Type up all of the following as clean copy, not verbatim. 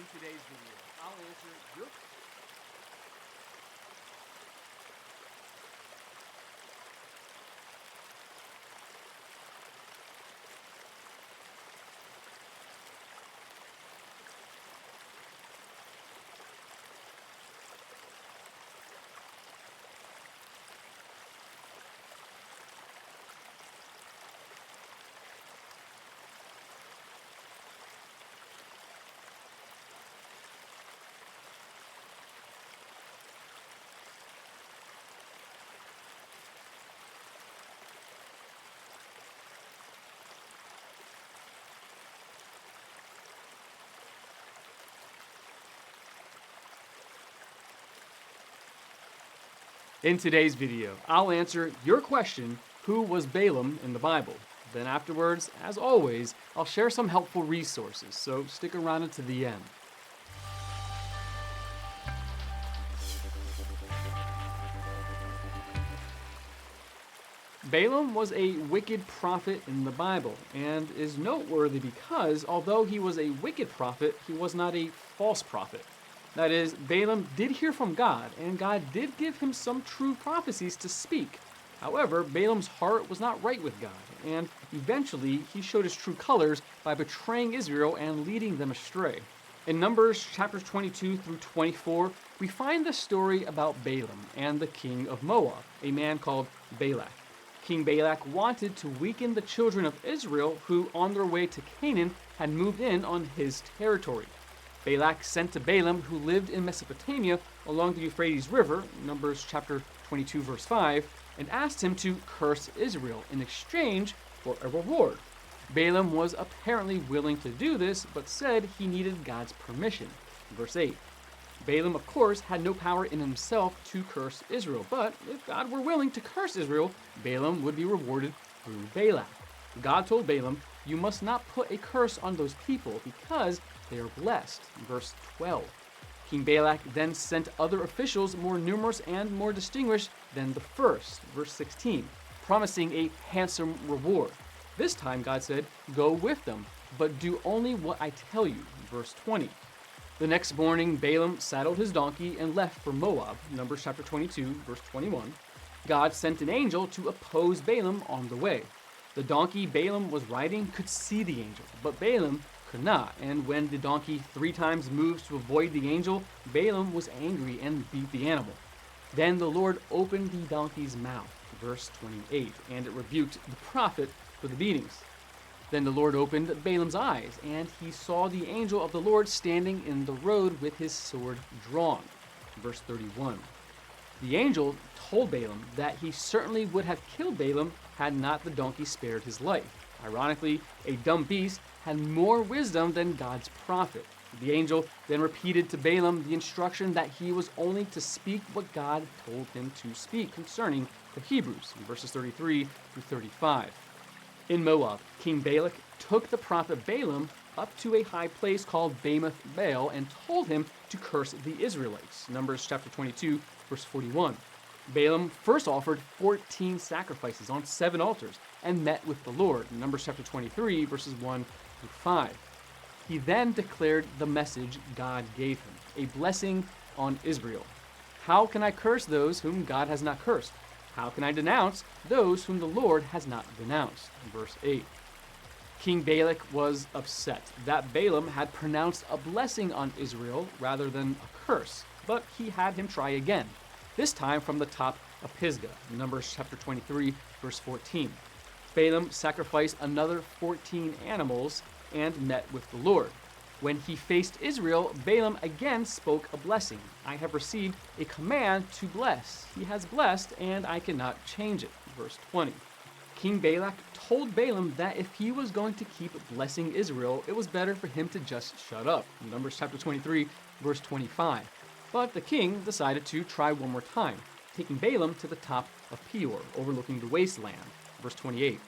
In today's video, I'll answer your In today's video, I'll answer your question, who was Balaam in the Bible? Then afterwards, as always, I'll share some helpful resources, so stick around until the end. Balaam was a wicked prophet in the Bible, and is noteworthy because, although he was a wicked prophet, he was not a false prophet. That is, Balaam did hear from God, and God did give him some true prophecies to speak. However, Balaam's heart was not right with God, and eventually he showed his true colors by betraying Israel and leading them astray. In Numbers chapters 22 through 24, we find the story about Balaam and the king of Moab, a man called Balaak. King Balaak wanted to weaken the children of Israel who, on their way to Canaan, had moved in on his territory. Balaak sent to Balaam, who lived in Mesopotamia along the Euphrates River, Numbers chapter 22 verse 5, and asked him to curse Israel in exchange for a reward. Balaam was apparently willing to do this, but said he needed God's permission. Verse 8. Balaam, of course, had no power in himself to curse Israel, but if God were willing to curse Israel, Balaam would be rewarded through Balaak. God told Balaam, "You must not put a curse on those people because they are blessed." Verse 12. King Balaak then sent other officials more numerous and more distinguished than the first. Verse 16, promising a handsome reward. This time God said, "Go with them, but do only what I tell you." Verse 20. The next morning, Balaam saddled his donkey and left for Moab, Numbers chapter 22, verse 21. God sent an angel to oppose Balaam on the way. The donkey Balaam was riding could see the angel, but Balaam could not, and when the donkey 3 times moved to avoid the angel, Balaam was angry and beat the animal. Then the Lord opened the donkey's mouth, verse 28, and it rebuked the prophet for the beatings. Then the Lord opened Balaam's eyes, and he saw the angel of the Lord standing in the road with his sword drawn. Verse 31. The angel told Balaam that he certainly would have killed Balaam had not the donkey spared his life. Ironically, a dumb beast had more wisdom than God's prophet. The angel then repeated to Balaam the instruction that he was only to speak what God told him to speak concerning the Hebrews, in verses 33 through 35. In Moab, King Balaak took the prophet Balaam up to a high place called Bamoth Baal and told him to curse the Israelites. Numbers chapter 22, verse 41. Balaam first offered 14 sacrifices on 7 altars and met with the Lord. Numbers chapter 23, verses 1 through 5. He then declared the message God gave him, a blessing on Israel. How can I curse those whom God has not cursed? How can I denounce those whom the Lord has not denounced? Verse 8. King Balaak was upset that Balaam had pronounced a blessing on Israel rather than a curse, but he had him try again, this time from the top of Pisgah, Numbers chapter 23, verse 14. Balaam sacrificed another 14 animals and met with the Lord. When he faced Israel, Balaam again spoke a blessing. "I have received a command to bless. He has blessed, and I cannot change it." Verse 20. King Balaak told Balaam that if he was going to keep blessing Israel, it was better for him to just shut up. Numbers chapter 23, verse 25. But the king decided to try one more time, taking Balaam to the top of Peor, overlooking the wasteland. Verse 28.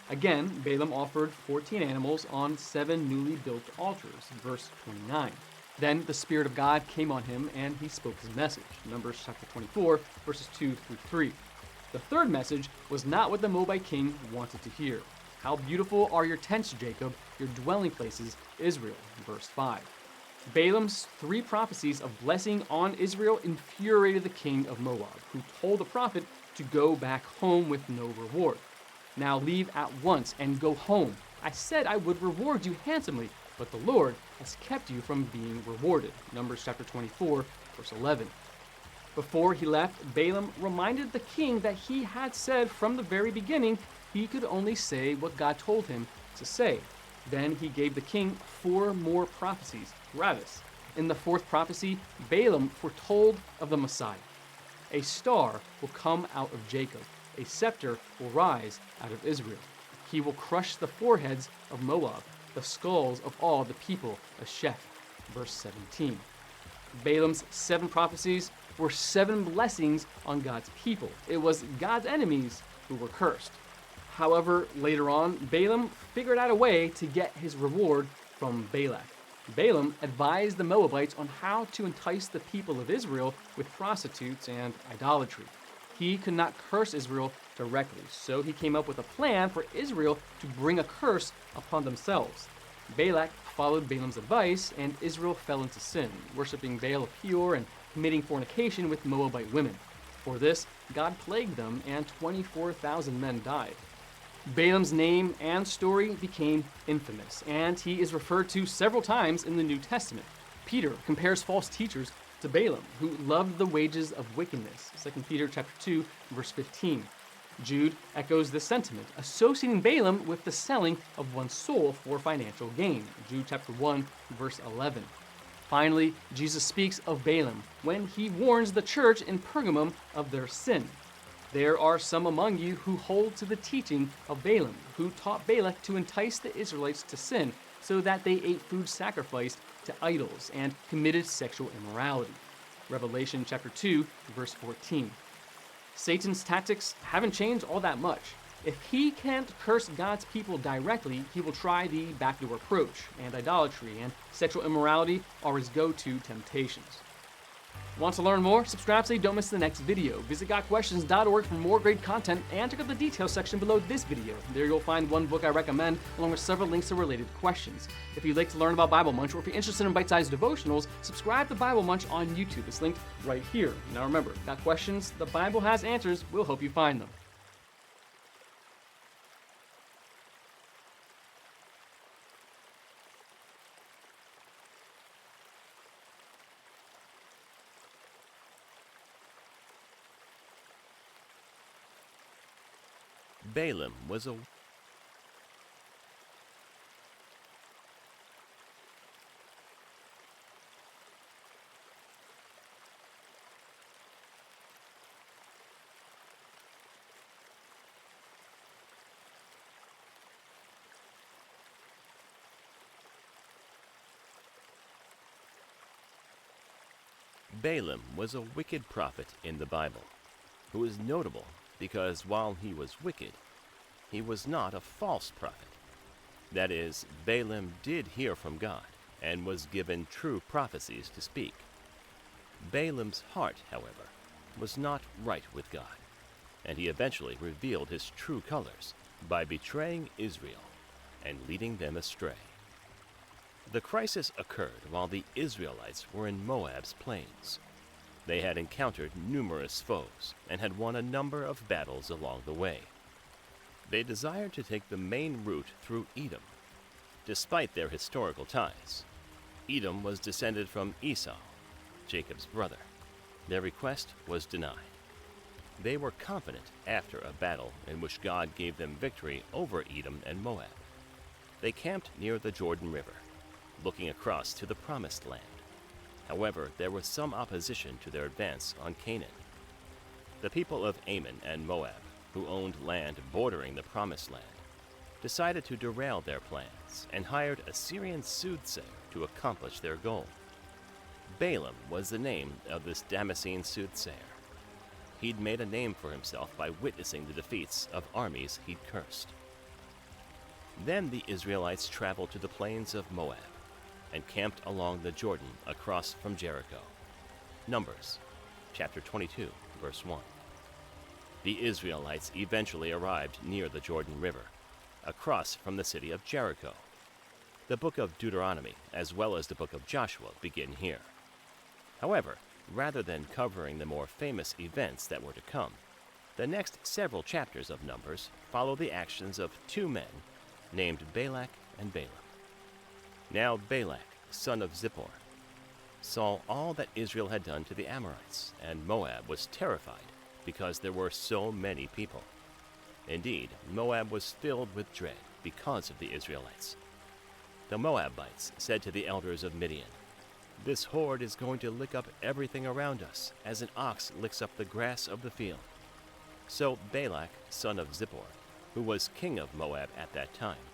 Again, Balaam offered 14 animals on 7 newly built altars. Verse 29. Then the Spirit of God came on him, and he spoke his message. Numbers chapter 24, verses 2 through 3. The third message was not what the Moabite king wanted to hear. "How beautiful are your tents, Jacob, your dwelling places, Israel." Verse 5. Balaam's 3 prophecies of blessing on Israel infuriated the king of Moab, who told the prophet to go back home with no reward. Now leave at once and go home. I said I would reward you handsomely, but the Lord has kept you from being rewarded. Numbers chapter 24, verse 11. Before he left, Balaam reminded the king that he had said from the very beginning he could only say what God told him to say. Then he gave the king 4 more prophecies, gratis. In the 4th prophecy, Balaam foretold of the Messiah. A star will come out of Jacob. A scepter will rise out of Israel. He will crush the foreheads of Moab, the skulls of all the people of Sheph. Verse 17. Balaam's 7 prophecies were 7 blessings on God's people. It was God's enemies who were cursed. However, later on, Balaam figured out a way to get his reward from Balaak. Balaam advised the Moabites on how to entice the people of Israel with prostitutes and idolatry. He could not curse Israel directly, so he came up with a plan for Israel to bring a curse upon themselves. Balak followed Balaam's advice, and Israel fell into sin, worshiping Baal of Peor and committing fornication with Moabite women. For this, God plagued them, and 24,000 men died. Balaam's name and story became infamous, and he is referred to several times in the New Testament. Peter compares false teachers to Balaam, who loved the wages of wickedness. 2 Peter chapter 2, verse 15. Jude echoes this sentiment, associating Balaam with the selling of one's soul for financial gain. Jude chapter 1, verse 11. Finally, Jesus speaks of Balaam when he warns the church in Pergamum of their sin. There are some among you who hold to the teaching of Balaam, who taught Balak to entice the Israelites to sin so that they ate food sacrificed to idols and committed sexual immorality. Revelation chapter 2, verse 14. Satan's tactics haven't changed all that much. If he can't curse God's people directly, he will try the backdoor approach, and idolatry and sexual immorality are his go-to temptations. Want to learn more? Subscribe so you don't miss the next video. Visit gotquestions.org for more great content, and check out the details section below this video. There you'll find one book I recommend, along with several links to related questions. If you'd like to learn about Bible Munch, or if you're interested in bite-sized devotionals, subscribe to Bible Munch on YouTube. It's linked right here. Now remember, got questions? The Bible has answers. We'll help you find them. Balaam was a Balaam was a wicked prophet in the Bible, who is notable because while he was wicked, he was not a false prophet. That is, Balaam did hear from God and was given true prophecies to speak. Balaam's heart, however, was not right with God, and he eventually revealed his true colors by betraying Israel and leading them astray. The crisis occurred while the Israelites were in Moab's plains. They had encountered numerous foes and had won a number of battles along the way. They desired to take the main route through Edom. Despite their historical ties, Edom was descended from Esau, Jacob's brother. Their request was denied. They were confident after a battle in which God gave them victory over Edom and Moab. They camped near the Jordan River, looking across to the Promised Land. However, there was some opposition to their advance on Canaan. The people of Ammon and Moab, who owned land bordering the Promised Land, decided to derail their plans and hired a Syrian soothsayer to accomplish their goal. Balaam was the name of this Damascene soothsayer. He'd made a name for himself by witnessing the defeats of armies he'd cursed. Then the Israelites traveled to the plains of Moab and camped along the Jordan across from Jericho. Numbers chapter 22, verse 1. The Israelites eventually arrived near the Jordan River, across from the city of Jericho. The book of Deuteronomy, as well as the book of Joshua, begin here. However, rather than covering the more famous events that were to come, the next several chapters of Numbers follow the actions of two men named Balak and Balaam. Now Balak, son of Zippor, saw all that Israel had done to the Amorites, and Moab was terrified because there were so many people. Indeed, Moab was filled with dread because of the Israelites. The Moabites said to the elders of Midian, "This horde is going to lick up everything around us, as an ox licks up the grass of the field." So Balak, son of Zippor, who was king of Moab at that time,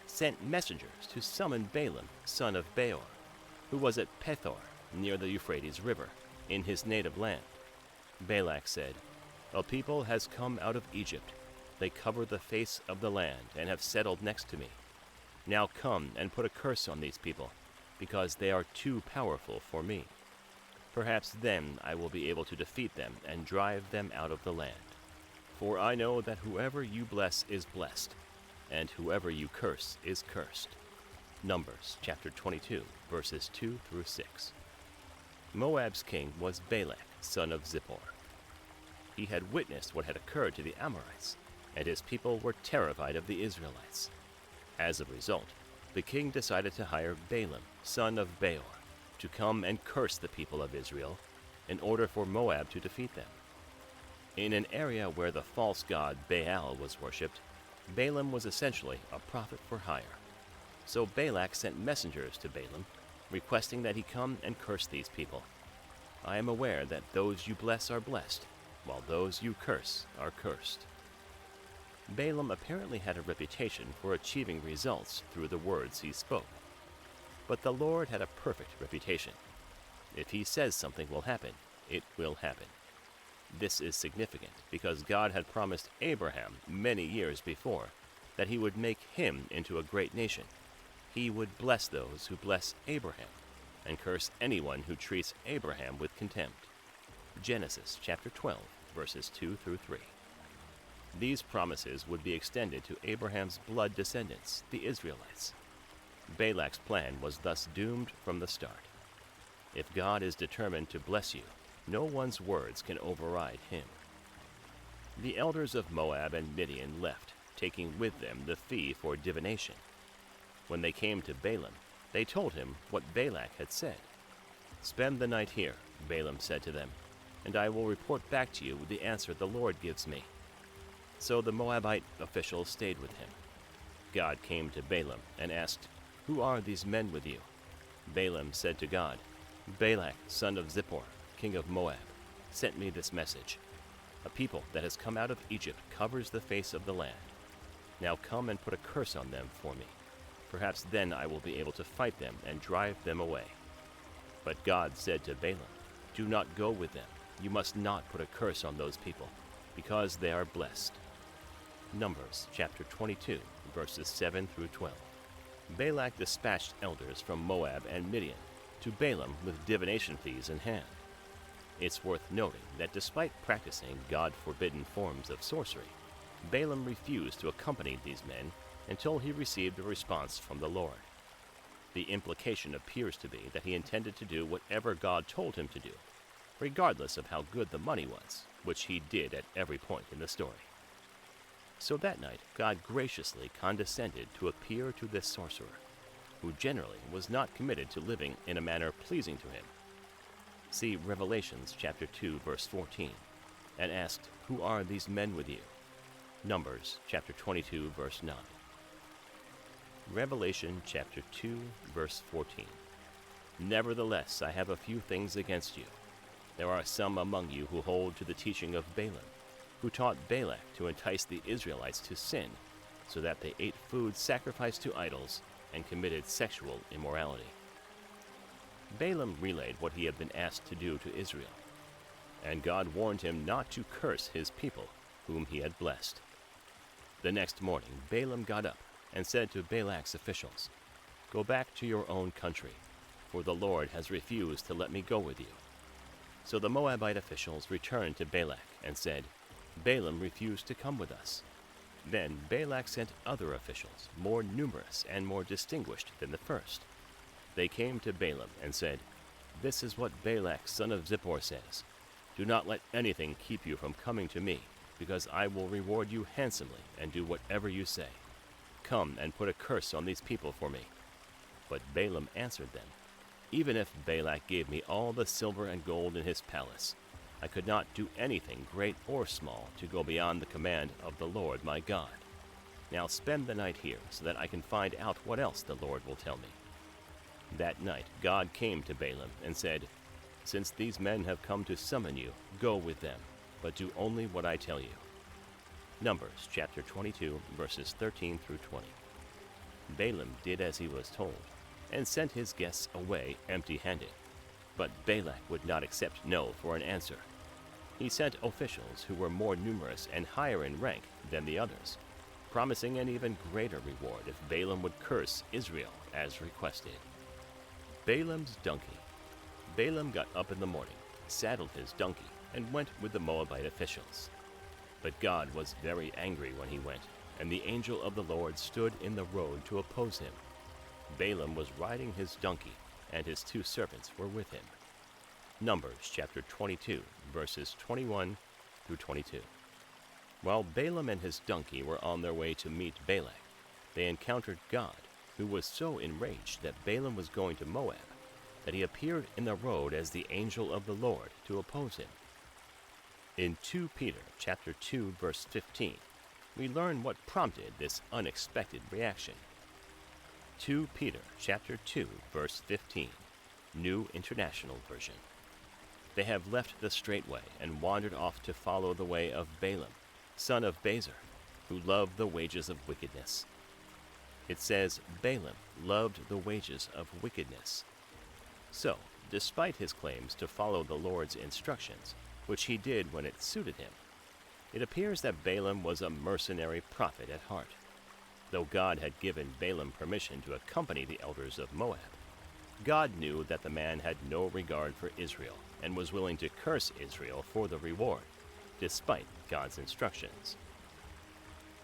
sent messengers to summon Balaam, son of Beor, who was at Pethor, near the Euphrates River, in his native land. Balak said, "A people has come out of Egypt. They cover the face of the land and have settled next to me. Now come and put a curse on these people, because they are too powerful for me. Perhaps then I will be able to defeat them and drive them out of the land. For I know that whoever you bless is blessed, and whoever you curse is cursed." Numbers chapter 22, verses 2 through 6. Moab's king was Balak, son of Zippor. He had witnessed what had occurred to the Amorites, and his people were terrified of the Israelites. As a result, the king decided to hire Balaam, son of Beor, to come and curse the people of Israel in order for Moab to defeat them. In an area where the false god Baal was worshipped, Balaam was essentially a prophet for hire. So Balak sent messengers to Balaam, requesting that he come and curse these people. "I am aware that those you bless are blessed, while those you curse are cursed." Balaam apparently had a reputation for achieving results through the words he spoke. But the Lord had a perfect reputation. If he says something will happen, it will happen. This is significant because God had promised Abraham many years before that he would make him into a great nation. He would bless those who bless Abraham, and curse anyone who treats Abraham with contempt. Genesis chapter 12, verses 2 through 3. These promises would be extended to Abraham's blood descendants, the Israelites. Balak's plan was thus doomed from the start. If God is determined to bless you, no one's words can override him. The elders of Moab and Midian left, taking with them the fee for divination. When they came to Balaam, they told him what Balak had said. "Spend the night here," Balaam said to them, "and I will report back to you with the answer the Lord gives me." So the Moabite officials stayed with him. God came to Balaam and asked, "Who are these men with you?" Balaam said to God, "Balak, son of Zippor, king of Moab, sent me this message. A people that has come out of Egypt covers the face of the land. Now come and put a curse on them for me. Perhaps then I will be able to fight them and drive them away." But God said to Balaam, "Do not go with them. You must not put a curse on those people, because they are blessed." Numbers chapter 22, verses 7 through 12. Balak dispatched elders from Moab and Midian to Balaam with divination fees in hand. It's worth noting that despite practicing God-forbidden forms of sorcery, Balaam refused to accompany these men until he received a response from the Lord. The implication appears to be that he intended to do whatever God told him to do, regardless of how good the money was, which he did at every point in the story. So that night, God graciously condescended to appear to this sorcerer, who generally was not committed to living in a manner pleasing to him. See Revelations chapter 2, verse 14, and asked, "Who are these men with you?" Numbers chapter 22, verse 9. Revelation chapter 2, verse 14. "Nevertheless, I have a few things against you. There are some among you who hold to the teaching of Balaam, who taught Balak to entice the Israelites to sin, so that they ate food sacrificed to idols and committed sexual immorality." Balaam relayed what he had been asked to do to Israel, and God warned him not to curse his people, whom he had blessed. The next morning, Balaam got up and said to Balak's officials, "Go back to your own country, for the Lord has refused to let me go with you." So the Moabite officials returned to Balak and said, "Balaam refused to come with us." Then Balak sent other officials, more numerous and more distinguished than the first. They came to Balaam and said, "This is what Balak son of Zippor says. Do not let anything keep you from coming to me, because I will reward you handsomely and do whatever you say. Come and put a curse on these people for me." But Balaam answered them, "Even if Balak gave me all the silver and gold in his palace, I could not do anything great or small to go beyond the command of the Lord my God. Now spend the night here, so that I can find out what else the Lord will tell me." That night God came to Balaam and said, "Since these men have come to summon you, go with them, but do only what I tell you." Numbers chapter 22, verses 13 through 20. Balaam did as he was told, and sent his guests away empty-handed. But Balak would not accept no for an answer. He sent officials who were more numerous and higher in rank than the others, promising an even greater reward if Balaam would curse Israel as requested. Balaam's donkey. Balaam got up in the morning, saddled his donkey, and went with the Moabite officials. But God was very angry when he went, and the angel of the Lord stood in the road to oppose him. Balaam was riding his donkey, and his 2 servants were with him. Numbers chapter 22, verses 21 through 22. While Balaam and his donkey were on their way to meet Balak, they encountered God, who was so enraged that Balaam was going to Moab, that he appeared in the road as the angel of the Lord to oppose him. In 2 Peter chapter 2, verse 15, we learn what prompted this unexpected reaction. 2 Peter chapter 2, verse 15, New International Version. They have left the straight way and wandered off to follow the way of Balaam, son of Bezer, who loved the wages of wickedness. It says Balaam loved the wages of wickedness. So, despite his claims to follow the Lord's instructions, which he did when it suited him, it appears that Balaam was a mercenary prophet at heart. Though God had given Balaam permission to accompany the elders of Moab, God knew that the man had no regard for Israel and was willing to curse Israel for the reward, despite God's instructions.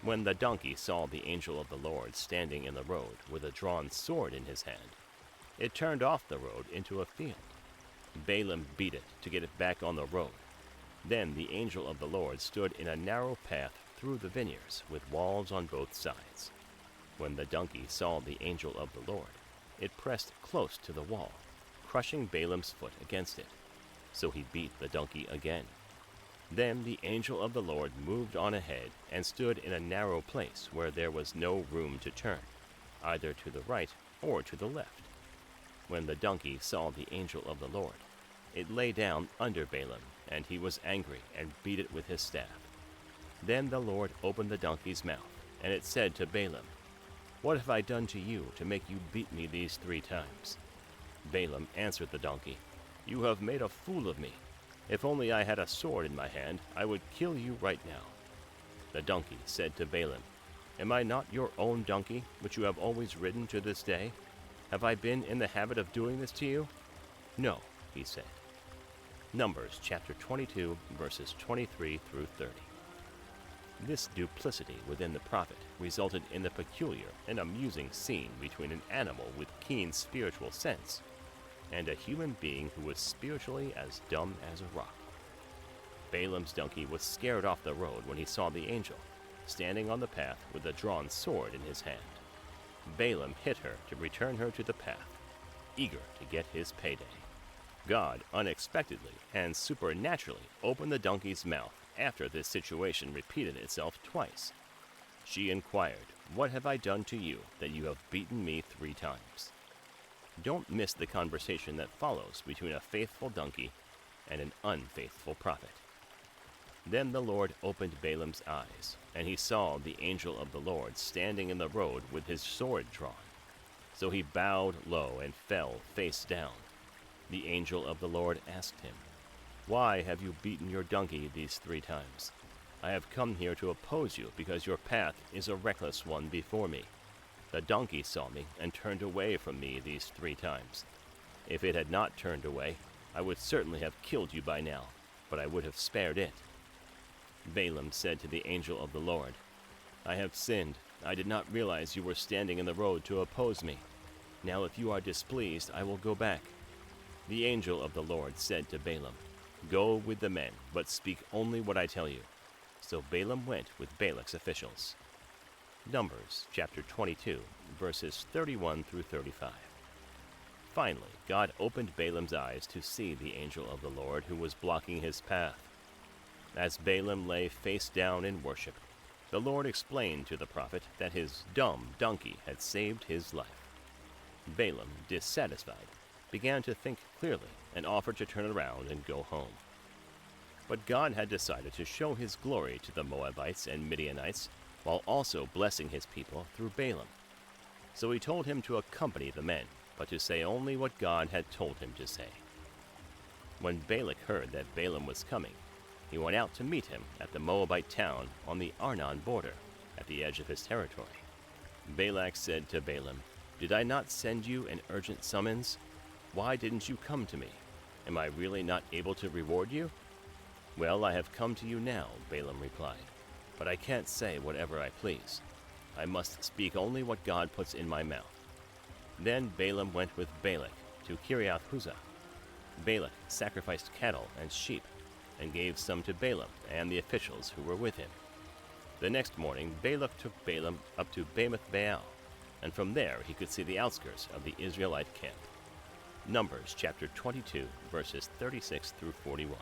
When the donkey saw the angel of the Lord standing in the road with a drawn sword in his hand, it turned off the road into a field. Balaam beat it to get it back on the road. Then the angel of the Lord stood in a narrow path through the vineyards with walls on both sides. When the donkey saw the angel of the Lord, it pressed close to the wall, crushing Balaam's foot against it. So he beat the donkey again. Then the angel of the Lord moved on ahead and stood in a narrow place where there was no room to turn, either to the right or to the left. When the donkey saw the angel of the Lord, it lay down under Balaam, and he was angry and beat it with his staff. Then the Lord opened the donkey's mouth, and it said to Balaam, "What have I done to you to make you beat me these 3 times?" Balaam answered the donkey, "You have made a fool of me. If only I had a sword in my hand, I would kill you right now." The donkey said to Balaam, "Am I not your own donkey, which you have always ridden to this day? Have I been in the habit of doing this to you?" "No," he said. Numbers chapter 22, verses 23 through 30. This duplicity within the prophet resulted in the peculiar and amusing scene between an animal with keen spiritual sense and a human being who was spiritually as dumb as a rock. Balaam's donkey was scared off the road when he saw the angel, standing on the path with a drawn sword in his hand. Balaam hit her to return her to the path, eager to get his payday. God unexpectedly and supernaturally opened the donkey's mouth after this situation repeated itself twice. She inquired, "What have I done to you that you have beaten me 3 times?" Don't miss the conversation that follows between a faithful donkey and an unfaithful prophet. Then the Lord opened Balaam's eyes, and he saw the angel of the Lord standing in the road with his sword drawn. So he bowed low and fell face down. The angel of the Lord asked him, "Why have you beaten your donkey these 3 times? I have come here to oppose you because your path is a reckless one before me. The donkey saw me and turned away from me these 3 times. If it had not turned away, I would certainly have killed you by now, but I would have spared it." Balaam said to the angel of the Lord, I have sinned. I did not realize you were standing in the road to oppose me. Now if you are displeased, I will go back." The angel of the Lord said to Balaam, "Go with the men, but speak only what I tell you." So Balaam went with Balak's officials. Numbers chapter 22, verses 31 through 35. Finally, God opened Balaam's eyes to see the angel of the Lord who was blocking his path. As Balaam lay face down in worship, the Lord explained to the prophet that his dumb donkey had saved his life. Balaam, dissatisfied, began to think clearly and offered to turn around and go home. But God had decided to show his glory to the Moabites and Midianites while also blessing his people through Balaam. So he told him to accompany the men, but to say only what God had told him to say. When Balak heard that Balaam was coming, he went out to meet him at the Moabite town on the Arnon border, at the edge of his territory. Balak said to Balaam, "Did I not send you an urgent summons? Why didn't you come to me? Am I really not able to reward you?" "Well, I have come to you now," Balaam replied, "but I can't say whatever I please. I must speak only what God puts in my mouth." Then Balaam went with Balak to Kiriath-Huzzah. Balak sacrificed cattle and sheep, and gave some to Balaam and the officials who were with him. The next morning Balak took Balaam up to Bamoth Baal, and from there he could see the outskirts of the Israelite camp. Numbers chapter 22, verses 36 through 41.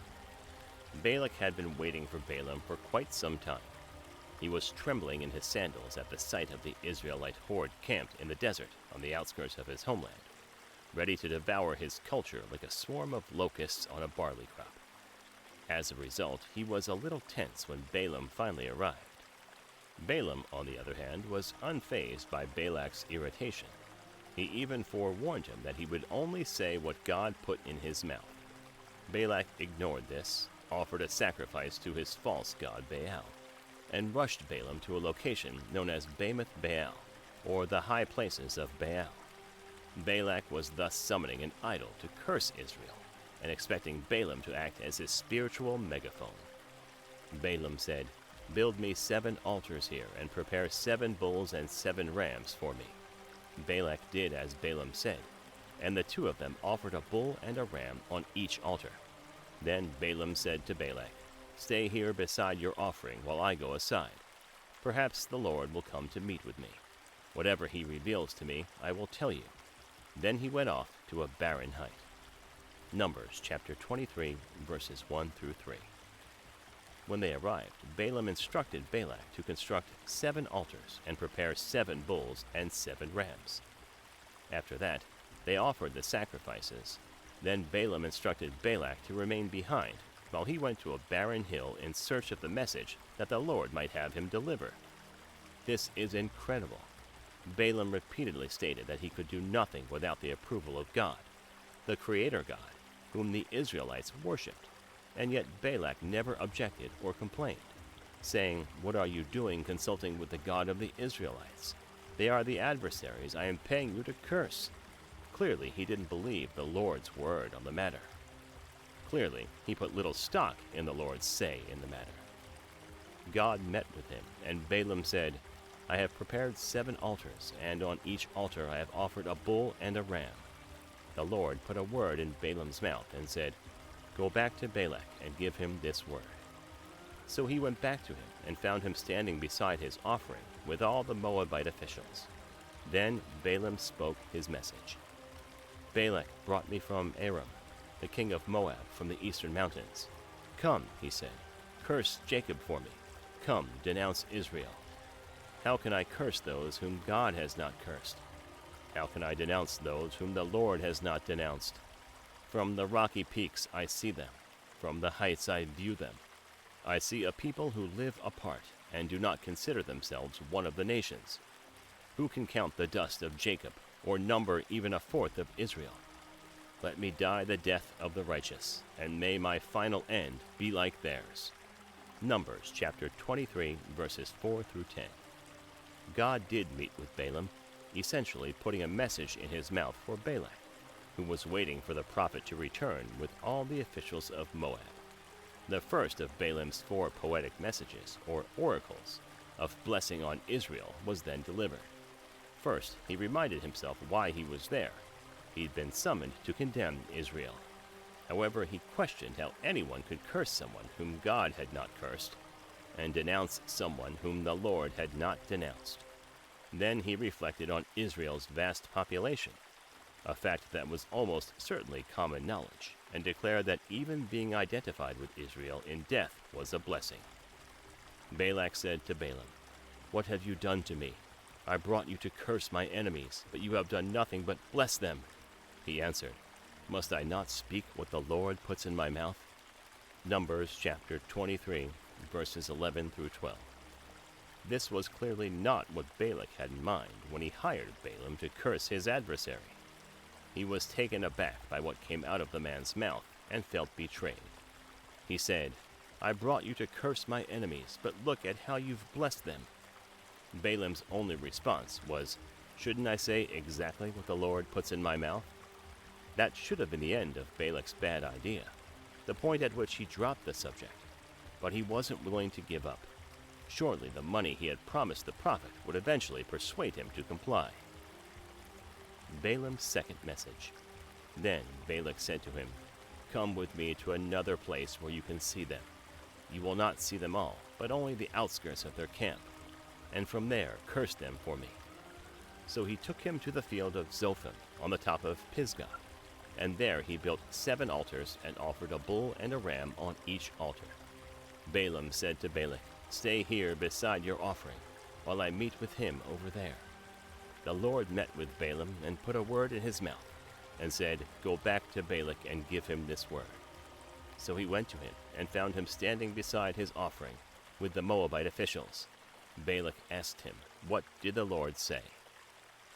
Balak had been waiting for Balaam for quite some time. He was trembling in his sandals at the sight of the Israelite horde camped in the desert on the outskirts of his homeland, ready to devour his culture like a swarm of locusts on a barley crop. As a result, he was a little tense when Balaam finally arrived. Balaam, on the other hand, was unfazed by Balak's irritation. He even forewarned him that he would only say what God put in his mouth. Balak ignored this, offered a sacrifice to his false god Baal, and rushed Balaam to a location known as Bamoth Baal, or the high places of Baal. Balak was thus summoning an idol to curse Israel, and expecting Balaam to act as his spiritual megaphone. Balaam said, "Build me 7 altars here, and prepare 7 bulls and 7 rams for me." Balak did as Balaam said, and the 2 of them offered a bull and a ram on each altar. Then Balaam said to Balak, "Stay here beside your offering while I go aside. Perhaps the Lord will come to meet with me. Whatever he reveals to me, I will tell you." Then he went off to a barren height. Numbers chapter 23, verses 1 through 3. When they arrived, Balaam instructed Balak to construct 7 altars and prepare 7 bulls and 7 rams. After that, they offered the sacrifices. Then Balaam instructed Balak to remain behind while he went to a barren hill in search of the message that the Lord might have him deliver. This is incredible. Balaam repeatedly stated that he could do nothing without the approval of God, the Creator God, whom the Israelites worshipped, and yet Balak never objected or complained, saying, "What are you doing consulting with the God of the Israelites? They are the adversaries I am paying you to curse." Clearly, he didn't believe the Lord's word on the matter. Clearly, he put little stock in the Lord's say in the matter. God met with him, and Balaam said, "I have prepared 7 altars, and on each altar I have offered a bull and a ram." The Lord put a word in Balaam's mouth and said, "Go back to Balak and give him this word." So he went back to him and found him standing beside his offering with all the Moabite officials. Then Balaam spoke his message. "Balak brought me from Aram, the king of Moab, from the eastern mountains. Come," he said, "curse Jacob for me. Come, denounce Israel. How can I curse those whom God has not cursed? How can I denounce those whom the Lord has not denounced? From the rocky peaks I see them. From the heights I view them. I see a people who live apart and do not consider themselves one of the nations. Who can count the dust of Jacob or number even a fourth of Israel? Let me die the death of the righteous, and may my final end be like theirs." Numbers chapter 23, verses 4 through 10. God did meet with Balaam, essentially putting a message in his mouth for Balak, who was waiting for the prophet to return with all the officials of Moab. The first of Balaam's 4 poetic messages, or oracles, of blessing on Israel was then delivered. First, he reminded himself why he was there. He'd been summoned to condemn Israel. However, he questioned how anyone could curse someone whom God had not cursed, and denounce someone whom the Lord had not denounced. Then he reflected on Israel's vast population, a fact that was almost certainly common knowledge, and declared that even being identified with Israel in death was a blessing. Balak said to Balaam, "What have you done to me? I brought you to curse my enemies, but you have done nothing but bless them." He answered, "Must I not speak what the Lord puts in my mouth?" Numbers chapter 23, verses 11 through 12. This was clearly not what Balak had in mind when he hired Balaam to curse his adversary. He was taken aback by what came out of the man's mouth and felt betrayed. He said, "I brought you to curse my enemies, but look at how you've blessed them." Balaam's only response was, "Shouldn't I say exactly what the Lord puts in my mouth?" That should have been the end of Balak's bad idea, the point at which he dropped the subject. But he wasn't willing to give up. Surely the money he had promised the prophet would eventually persuade him to comply. Balaam's second message. Then Balak said to him, "Come with me to another place where you can see them. You will not see them all, but only the outskirts of their camp, and from there curse them for me." So he took him to the field of Zophim on the top of Pisgah, and there he built 7 altars and offered a bull and a ram on each altar. Balaam said to Balak, "Stay here beside your offering, while I meet with him over there." The Lord met with Balaam and put a word in his mouth, and said, "Go back to Balak and give him this word." So he went to him and found him standing beside his offering with the Moabite officials. Balak asked him, "What did the Lord say?"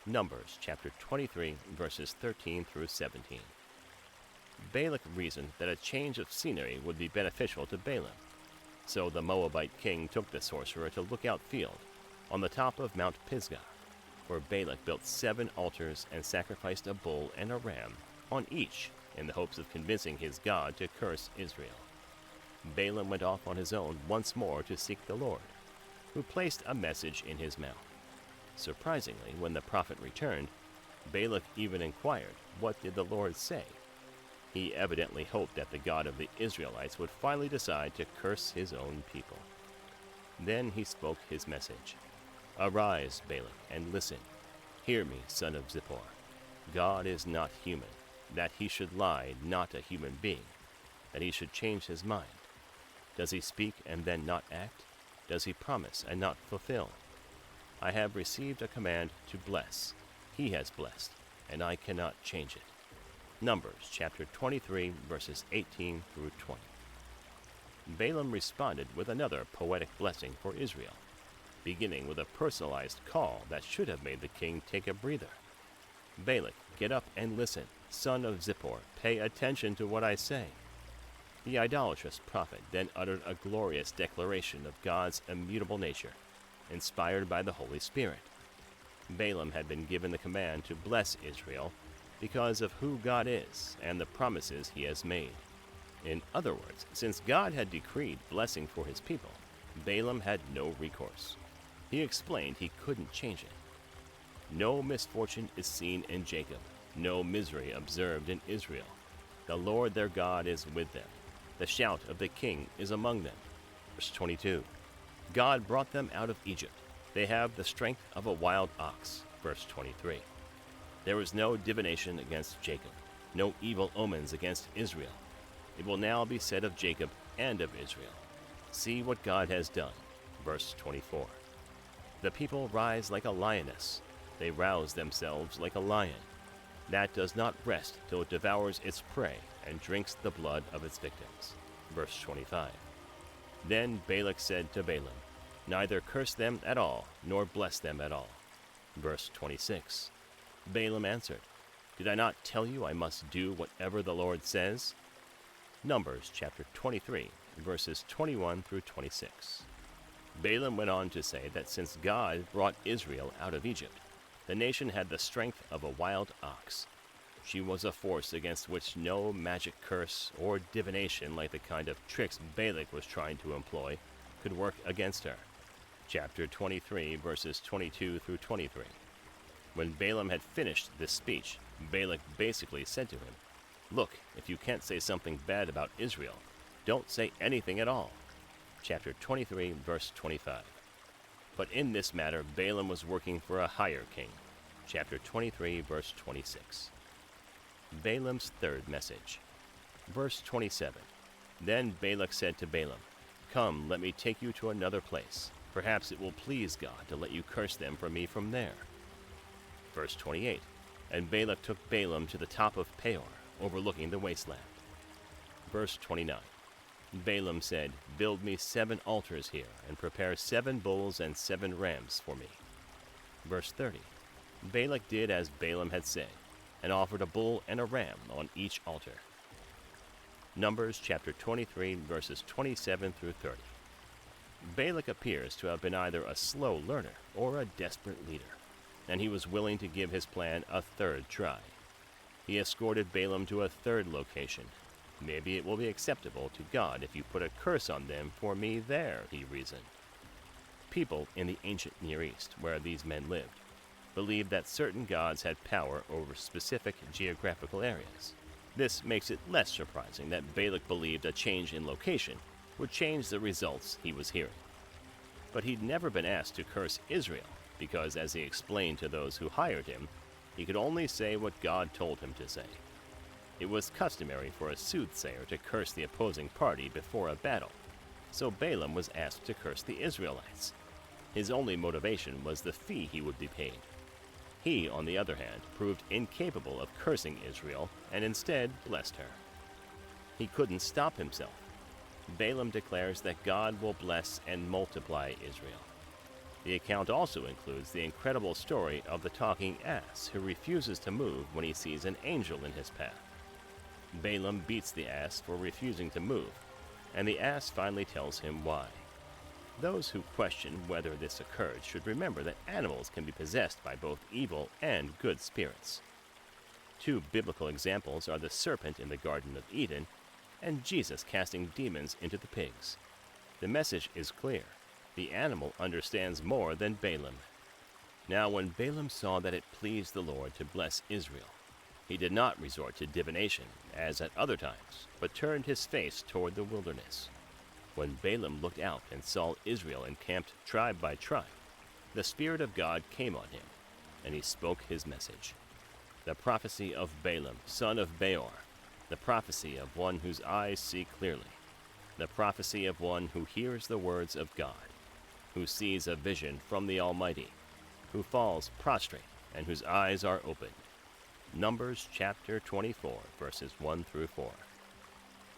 Numbers chapter 23, verses 13 through 17. Balak reasoned that a change of scenery would be beneficial to Balaam. So the Moabite king took the sorcerer to Lookout Field, on the top of Mount Pisgah, where Balak built 7 altars and sacrificed a bull and a ram on each in the hopes of convincing his God to curse Israel. Balaam went off on his own once more to seek the Lord, who placed a message in his mouth. Surprisingly, when the prophet returned, Balak even inquired, "What did the Lord say?" He evidently hoped that the God of the Israelites would finally decide to curse his own people. Then he spoke his message. "Arise, Balak, and listen. Hear me, son of Zippor. God is not human, that he should lie, not a human being, that he should change his mind. Does he speak and then not act? Does he promise and not fulfill? I have received a command to bless. He has blessed, and I cannot change it." Numbers chapter 23, verses 18 through 20. Balaam responded with another poetic blessing for Israel, beginning with a personalized call that should have made the king take a breather. "Balak, get up and listen. Son of Zippor, pay attention to what I say." The idolatrous prophet then uttered a glorious declaration of God's immutable nature, inspired by the Holy Spirit. Balaam had been given the command to bless Israel because of who God is and the promises he has made. In other words, since God had decreed blessing for his people, Balaam had no recourse. He explained he couldn't change it. No misfortune is seen in Jacob, no misery observed in Israel. The Lord their God is with them. The shout of the king is among them. Verse 22. God brought them out of Egypt. They have the strength of a wild ox. Verse 23. There was no divination against Jacob, no evil omens against Israel. It will now be said of Jacob and of Israel, "See what God has done." Verse 24. The people rise like a lioness. They rouse themselves like a lion. That does not rest till it devours its prey and drinks the blood of its victims. Verse 25. Then Balak said to Balaam, "Neither curse them at all, nor bless them at all." Verse 26. Balaam answered, "Did I not tell you I must do whatever the Lord says?" Numbers chapter 23, verses 21 through 26. Balaam went on to say that since God brought Israel out of Egypt, the nation had the strength of a wild ox. She was a force against which no magic curse or divination like the kind of tricks Balak was trying to employ could work against her. chapter 23, verses 22 through 23. When Balaam had finished this speech, Balak basically said to him, "Look, if you can't say something bad about Israel, don't say anything at all." Chapter 23, verse 25. But in this matter, Balaam was working for a higher king. Chapter 23, verse 26. Balaam's third message. Verse 27. Then Balak said to Balaam, "Come, let me take you to another place. Perhaps it will please God to let you curse them for me from there." Verse 28. And Balak took Balaam to the top of Peor, overlooking the wasteland. Verse 29. Balaam said, "Build me 7 altars here, and prepare 7 bulls and 7 rams for me." Verse 30. Balak did as Balaam had said, and offered a bull and a ram on each altar. Numbers chapter 23, verses 27 through 30. Balak appears to have been either a slow learner or a desperate leader, and he was willing to give his plan a third try. He escorted Balaam to a third location. "Maybe it will be acceptable to God if you put a curse on them for me there," he reasoned. People in the ancient Near East, where these men lived, believed that certain gods had power over specific geographical areas. This makes it less surprising that Balak believed a change in location would change the results he was hearing. But he'd never been asked to curse Israel, because as he explained to those who hired him, he could only say what God told him to say. It was customary for a soothsayer to curse the opposing party before a battle, so Balaam was asked to curse the Israelites. His only motivation was the fee he would be paid. He, on the other hand, proved incapable of cursing Israel and instead blessed her. He couldn't stop himself. Balaam declares that God will bless and multiply Israel. The account also includes the incredible story of the talking ass who refuses to move when he sees an angel in his path. Balaam beats the ass for refusing to move, and the ass finally tells him why. Those who question whether this occurred should remember that animals can be possessed by both evil and good spirits. 2 biblical examples are the serpent in the Garden of Eden and Jesus casting demons into the pigs. The message is clear. The animal understands more than Balaam. Now when Balaam saw that it pleased the Lord to bless Israel, he did not resort to divination, as at other times, but turned his face toward the wilderness. When Balaam looked out and saw Israel encamped tribe by tribe, the Spirit of God came on him, and he spoke his message. The prophecy of Balaam, son of Beor, the prophecy of one whose eyes see clearly, the prophecy of one who hears the words of God, who sees a vision from the Almighty, who falls prostrate and whose eyes are opened. Numbers chapter 24, verses 1 through 4.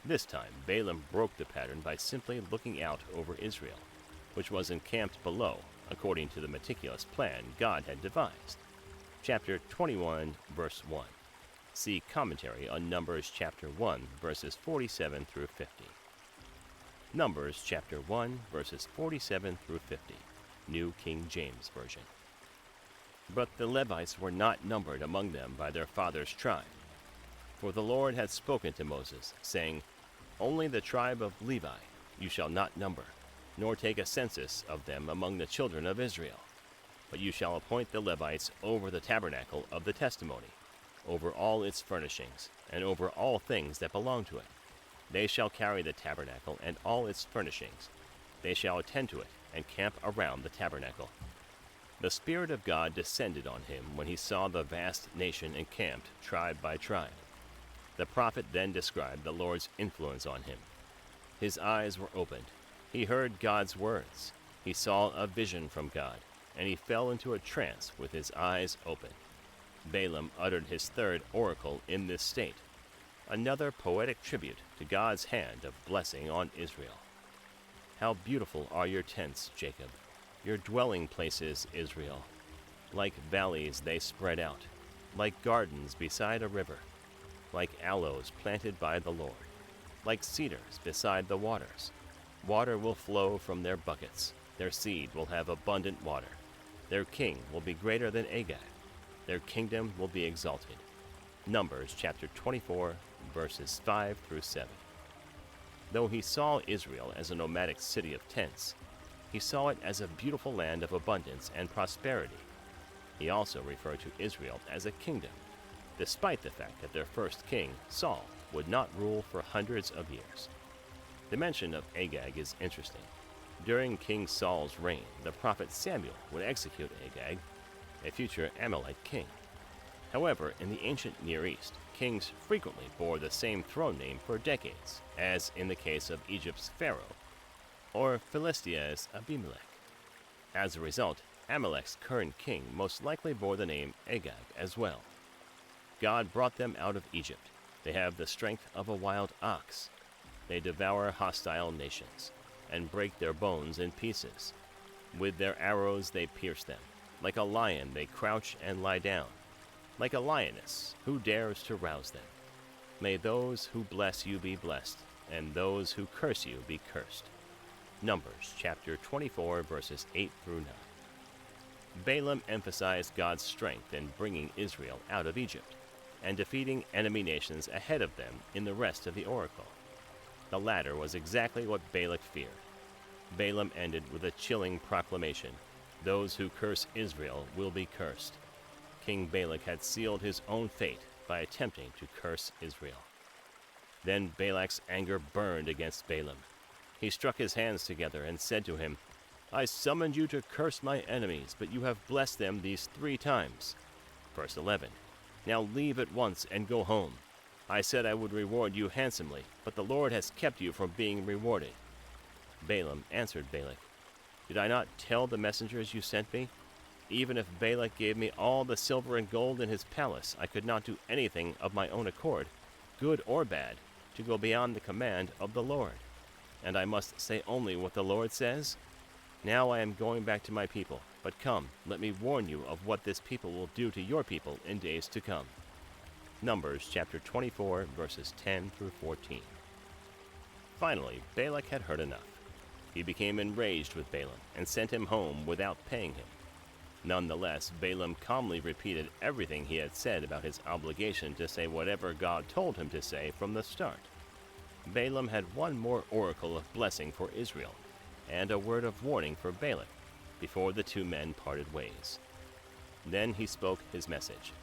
This time, Balaam broke the pattern by simply looking out over Israel, which was encamped below, according to the meticulous plan God had devised. Chapter 21, verse 1. See commentary on Numbers chapter 1, verses 47 through 50. Numbers chapter 1, verses 47 through 50, New King James Version. But the Levites were not numbered among them by their father's tribe. For the Lord had spoken to Moses, saying, "Only the tribe of Levi you shall not number, nor take a census of them among the children of Israel. But you shall appoint the Levites over the tabernacle of the testimony, over all its furnishings, and over all things that belong to it. They shall carry the tabernacle and all its furnishings. They shall attend to it, and camp around the tabernacle." The Spirit of God descended on him when he saw the vast nation encamped tribe by tribe. The prophet then described the Lord's influence on him. His eyes were opened. He heard God's words. He saw a vision from God, and he fell into a trance with his eyes open. Balaam uttered his third oracle in this state, another poetic tribute to God's hand of blessing on Israel. How beautiful are your tents, Jacob, your dwelling places, Israel. Like valleys they spread out, like gardens beside a river, like aloes planted by the Lord, like cedars beside the waters. Water will flow from their buckets. Their seed will have abundant water. Their king will be greater than Agag. Their kingdom will be exalted. Numbers chapter 24, verses 5 through 7. Though he saw Israel as a nomadic city of tents, He saw it as a beautiful land of abundance and prosperity. He also referred to Israel as a kingdom, despite the fact that their first king, Saul, would not rule for hundreds of years. The mention of Agag is interesting. During King Saul's reign, the prophet Samuel would execute Agag, a future Amalekite king. However, in the ancient Near East, kings frequently bore the same throne name for decades, as in the case of Egypt's Pharaoh, or Philistia's Abimelech. As a result, Amalek's current king most likely bore the name Agag as well. God brought them out of Egypt. They have the strength of a wild ox. They devour hostile nations, and break their bones in pieces. With their arrows they pierce them. Like a lion they crouch and lie down. Like a lioness, who dares to rouse them? May those who bless you be blessed, and those who curse you be cursed. Numbers chapter 24, verses 8 through 9. Balaam emphasized God's strength in bringing Israel out of Egypt, and defeating enemy nations ahead of them in the rest of the oracle. The latter was exactly what Balaak feared. Balaam ended with a chilling proclamation: those who curse Israel will be cursed. King Balaak had sealed his own fate by attempting to curse Israel. Then Balak's anger burned against Balaam. He struck his hands together and said to him, I summoned you to curse my enemies, but you have blessed them these 3 times. Verse 11. Now leave at once and go home. I said I would reward you handsomely, but the Lord has kept you from being rewarded. Balaam answered Balak, Did I not tell the messengers you sent me? Even if Balak gave me all the silver and gold in his palace, I could not do anything of my own accord, good or bad, to go beyond the command of the Lord. And I must say only what the Lord says? Now I am going back to my people, but come, let me warn you of what this people will do to your people in days to come. Numbers chapter 24, verses 10 through 14. Finally, Balak had heard enough. He became enraged with Balaam and sent him home without paying him. Nonetheless, Balaam calmly repeated everything he had said about his obligation to say whatever God told him to say from the start. Balaam had one more oracle of blessing for Israel, and a word of warning for Balak, before the 2 men parted ways. Then he spoke his message.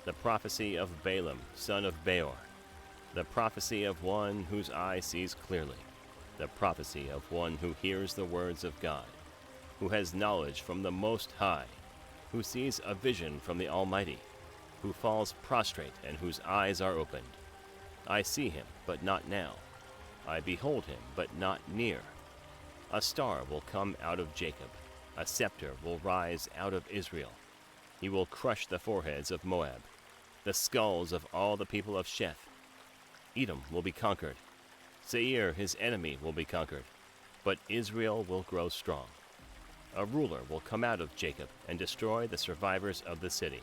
The prophecy of Balaam, son of Beor, the prophecy of one whose eye sees clearly, the prophecy of one who hears the words of God, who has knowledge from the Most High, who sees a vision from the Almighty, who falls prostrate and whose eyes are opened. I see him, but not now. I behold him, but not near. A star will come out of Jacob. A scepter will rise out of Israel. He will crush the foreheads of Moab, the skulls of all the people of Sheth. Edom will be conquered. Seir, his enemy, will be conquered. But Israel will grow strong. A ruler will come out of Jacob and destroy the survivors of the city.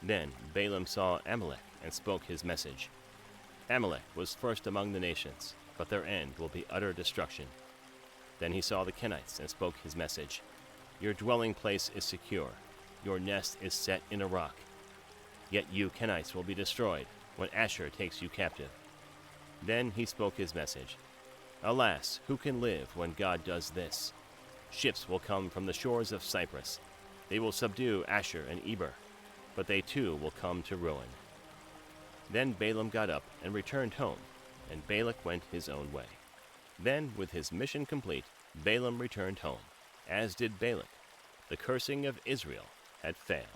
Then Balaam saw Amalek and spoke his message. Amalek was first among the nations, but their end will be utter destruction. Then he saw the Kenites and spoke his message. Your dwelling place is secure. Your nest is set in a rock. Yet you Kenites will be destroyed when Asher takes you captive. Then he spoke his message. Alas, who can live when God does this? Ships will come from the shores of Cyprus. They will subdue Asher and Eber, but they too will come to ruin. Then Balaam got up and returned home, and Balak went his own way. Then, with his mission complete, Balaam returned home, as did Balak. The cursing of Israel had failed.